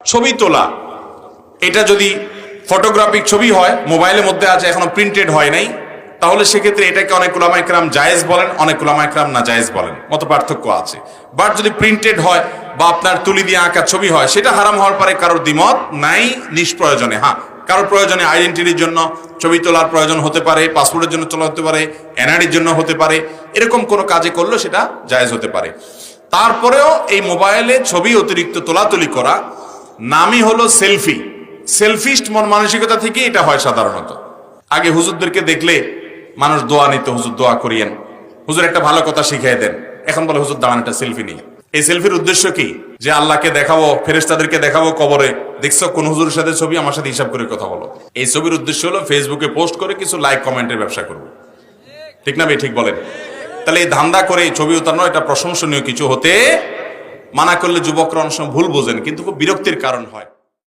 ছবি তোলা, এটা যদি ফটোগ্রাফিক ছবি হয়, মোবাইলের মধ্যে আছে, এখনো প্রিন্টেড হয় নাই, তাহলে সেক্ষেত্রে এটাকে অনেক উলামা ইকরাম জায়েজ বলেন, অনেক উলামা ইকরাম না জায়েজ বলেন, মত পার্থক্য আছে। বাট যদি প্রিন্টেড হয় বা আপনার তুলি দিয়ে আঁকা ছবি হয়, সেটা হারাম হওয়ার পরে কারোর দ্বিমত নাই নিষ্প্রয়োজনে। হ্যাঁ, কারোর প্রয়োজনে, আইডেন্টিটির জন্য ছবি তোলার প্রয়োজন হতে পারে, পাসপোর্টের জন্য তোলা হতে পারে, এনআইডির জন্য হতে পারে, এরকম কোনো কাজে করলে সেটা জায়েজ হতে পারে। তারপরেও এই মোবাইলে ছবি অতিরিক্ত তোলাতুলি করা নামই হলো সেলফি। সেলফিস্ট মন মানসিকতা থেকে এটা হয় সাধারণত। আগে হুজুরদেরকে দেখলে মানুষ দোয়া নিত, হুজুর দোয়া করিয়েন, হুজুর একটা ভালো কথা শিখিয়ে দেন। এখন বলে হুজুর দাঁড়ান একটা সেলফি নিয়ে। এই সেলফির উদ্দেশ্য কি? যে আল্লাহকে দেখাবো, ফেরেশতাদেরকে দেখাবো কবরে, দেখছো কোন হুজুরের সাথে ছবি, আমার সাথে হিসাব করে কথা বলো। এই ছবির উদ্দেশ্য হলো ফেসবুকে পোস্ট করে কিছু লাইক কমেন্টের ব্যবসা করবো। ঠিক না ভাই? ঠিক বলেন। তাহলে এই ধান্দা করে এই ছবি উতানো এটা প্রশংসনীয় কিছু হতে মানা করলে যুবকরা অনেক সময় ভুল বোঝেন, কিন্তু খুব বিরক্তির কারণ হয়।